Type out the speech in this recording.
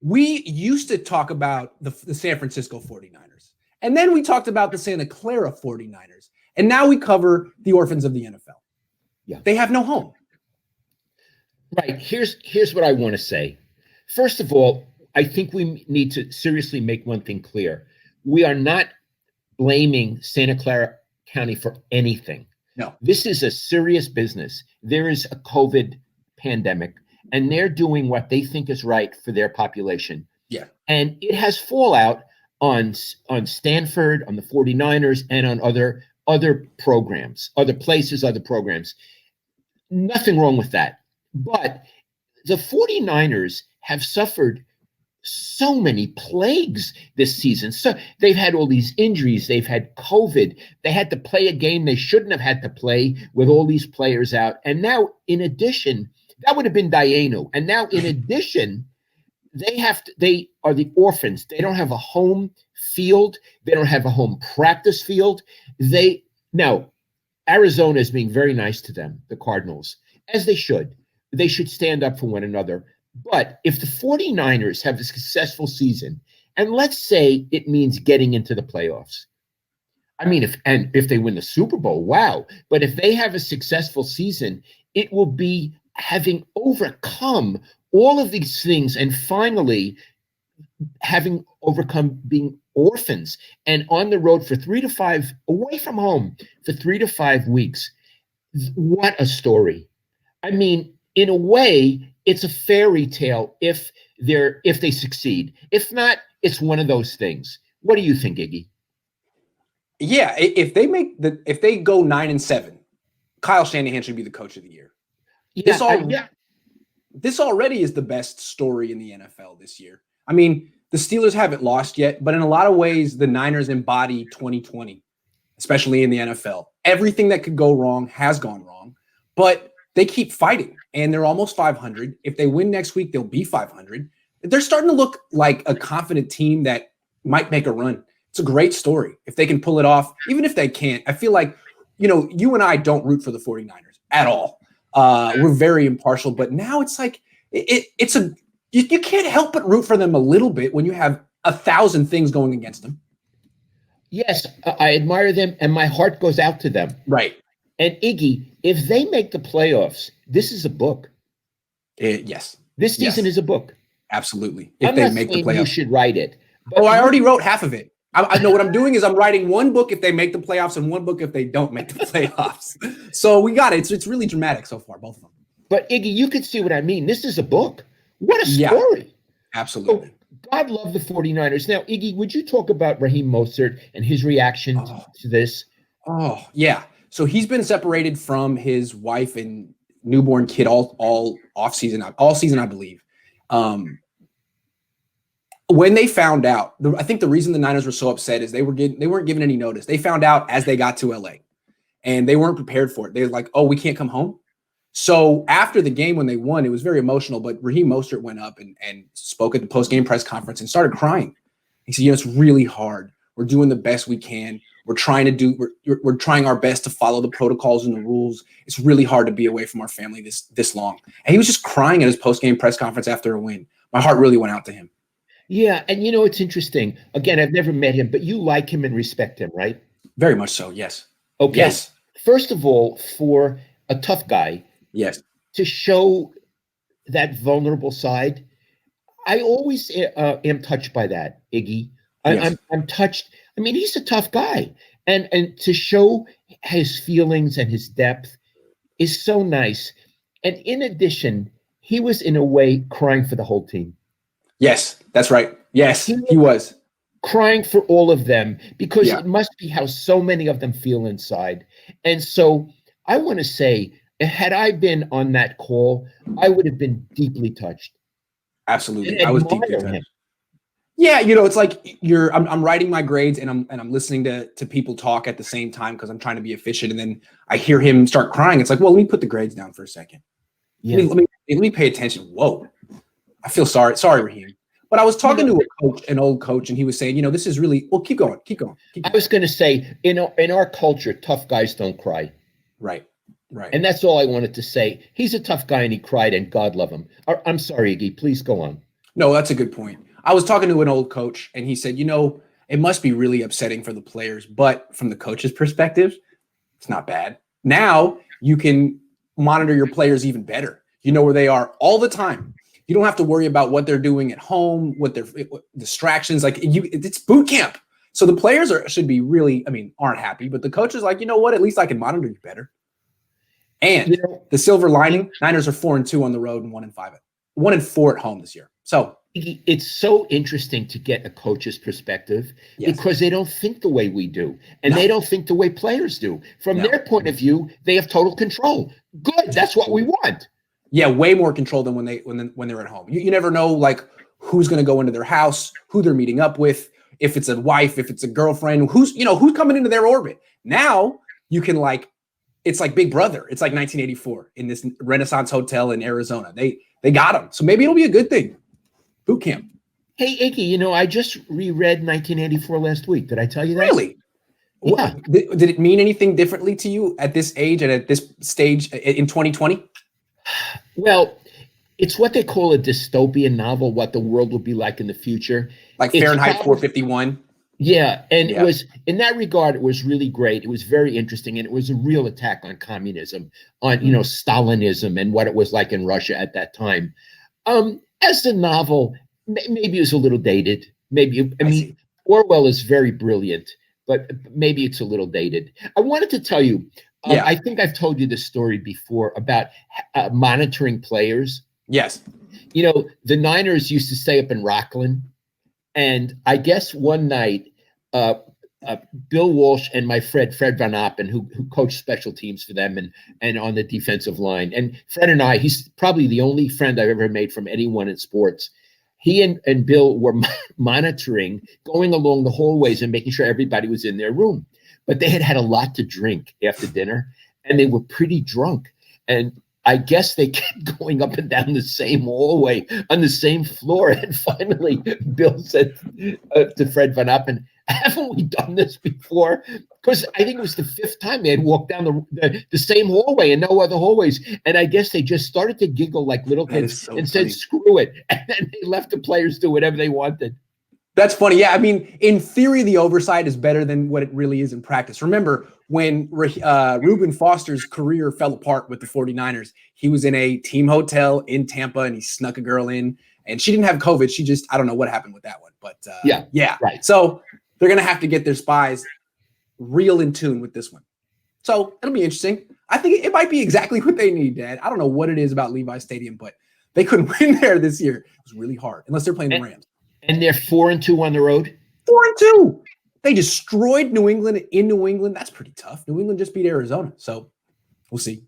we used to talk about the San Francisco 49ers. And then we talked about the Santa Clara 49ers. And now we cover the orphans of the NFL. Yeah. They have no home. Right. Here's what I want to say. First of all, I think we need to seriously make one thing clear. We are not blaming Santa Clara County for anything. No. This is a serious business. There is a COVID pandemic, and they're doing what they think is right for their population. Yeah. And it has fallout on Stanford, on the 49ers, and on other programs, other places, other programs. Nothing wrong with that. But the 49ers have suffered so many plagues this season. So they've had all these injuries. They've had COVID. They had to play a game they shouldn't have had to play with all these players out. And now, in addition, that would have been Diano. And now, in addition, they are the orphans. They don't have a home field. They don't have a home practice field. Now, Arizona is being very nice to them, the Cardinals, as they should. They should stand up for one another. But if the 49ers have a successful season, and let's say it means getting into the playoffs, I mean, if they win the Super Bowl, wow. But if they have a successful season, it will be having overcome all of these things and finally having overcome being orphans and on the road for 3 to 5, away from home for 3 to 5 weeks. What a story. I mean, in a way, it's a fairy tale if they succeed. If not, it's one of those things. What do you think, Iggy? Yeah, if they go 9-7, Kyle Shanahan should be the coach of the year. This already is the best story in the NFL this year. I mean, the Steelers haven't lost yet, but in a lot of ways, the Niners embody 2020, especially in the NFL. Everything that could go wrong has gone wrong, but they keep fighting, and they're almost 500. If they win next week, they'll be 500. They're starting to look like a confident team that might make a run. It's a great story. If they can pull it off, even if they can't, I feel like, you and I don't root for the 49ers at all. We're very impartial, but now it's like you can't help but root for them a little bit when you have 1,000 things going against them. Yes, I admire them, and my heart goes out to them. Right. And Iggy, if they make the playoffs, this is a book. Yes. This season is a book. Absolutely. If they make the playoffs, you should write it. But I already wrote half of it. I know what I'm doing is I'm writing one book if they make the playoffs and one book if they don't make the playoffs. So we got it. It's really dramatic so far, both of them. But Iggy, you could see what I mean. This is a book. What a story. Yeah, absolutely. So, God love the 49ers. Now, Iggy, would you talk about Raheem Mostert and his reaction to this? Oh, yeah. So he's been separated from his wife and newborn kid all season, I believe. When they found out, I think the reason the Niners were so upset is they weren't given any notice. They found out as they got to LA, and they weren't prepared for it. They were like, "Oh, we can't come home." So after the game, when they won, it was very emotional. But Raheem Mostert went up and spoke at the post-game press conference and started crying. He said, "It's really hard. We're doing the best we can. We're trying our best to follow the protocols and the rules. It's really hard to be away from our family this long." And he was just crying at his post-game press conference after a win. My heart really went out to him. Yeah, and it's interesting. Again, I've never met him, but you like him and respect him, right? Very much so, yes. Okay. Yes. First of all, for a tough guy, yes, to show that vulnerable side, I always am touched by that, Iggy. Yes. I'm touched. I mean, he's a tough guy, and to show his feelings and his depth is so nice. And in addition, he was in a way crying for the whole team. Yes, that's right. Yes, he was crying for all of them because it must be how so many of them feel inside. And so I want to say, had I been on that call, I would have been deeply touched. Absolutely. I was deeply touched. Yeah, it's like I'm writing my grades and I'm listening to people talk at the same time because I'm trying to be efficient, and then I hear him start crying. It's like, well, let me put the grades down for a second. Yeah. Let me pay attention. Whoa. I feel sorry, Raheem. But I was talking to an old coach, and he was saying, this is really, well, keep going. I was going to say, in our culture, tough guys don't cry. Right. And that's all I wanted to say. He's a tough guy, and he cried, and God love him. I'm sorry, Iggy. Please go on. No, that's a good point. I was talking to an old coach, and he said, it must be really upsetting for the players, but from the coach's perspective, it's not bad. Now you can monitor your players even better. You know where they are all the time. You don't have to worry about what they're doing at home, what their distractions. It's boot camp. So the players should be really, aren't happy, but the coach is like, you know what? At least I can monitor you better. And the silver lining, Niners are 4-2 on the road and 1-5, 1-4 at home this year. So it's so interesting to get a coach's perspective because they don't think the way we do, and they don't think the way players do. From their point of view, they have total control. Good, that's what we want. Yeah, way more control than when they're at home. You never know who's going to go into their house, who they're meeting up with, if it's a wife, if it's a girlfriend, who's coming into their orbit. Now you can it's like Big Brother. It's like 1984 in this Renaissance hotel in Arizona. They got them, so maybe it'll be a good thing. Boot camp. Hey, Iggy, I just reread 1984 last week. Did I tell you that? Really? Yeah. Did it mean anything differently to you at this age and at this stage in 2020? Well, it's what they call a dystopian novel, what the world will be like in the future. Like Fahrenheit 451? Yeah, and it was, in that regard, it was really great. It was very interesting, and it was a real attack on communism, on, Stalinism and what it was like in Russia at that time. As the novel, maybe it was a little dated. Maybe, Orwell is very brilliant, but maybe it's a little dated. I wanted to tell you, I think I've told you this story before about monitoring players. Yes. The Niners used to stay up in Rockland, and I guess one night, Bill Walsh and my Fred Van Oppen, who coached special teams for them and on the defensive line. And Fred and I, he's probably the only friend I've ever made from anyone in sports. He and Bill were monitoring, going along the hallways and making sure everybody was in their room. But they had a lot to drink after dinner, and they were pretty drunk. And I guess they kept going up and down the same hallway on the same floor. And finally, Bill said to Fred Van Oppen, haven't we done this before? Because I think it was the fifth time they had walked down the same hallway and no other hallways. And I guess they just started to giggle like little kids and said, screw it. And then they left the players do whatever they wanted. That's funny. Yeah, in theory, the oversight is better than what it really is in practice. Remember, when Reuben Foster's career fell apart with the 49ers, he was in a team hotel in Tampa, and he snuck a girl in, and she didn't have COVID. She just, I don't know what happened with that one. But yeah. Right. So they're going to have to get their spies real in tune with this one. So it'll be interesting. I think it might be exactly what they need, Dad. I don't know what it is about Levi Stadium, but they couldn't win there this year. It was really hard, unless they're playing the Rams. And they're 4-2 on the road? 4-2. They destroyed New England in New England. That's pretty tough. New England just beat Arizona. So we'll see.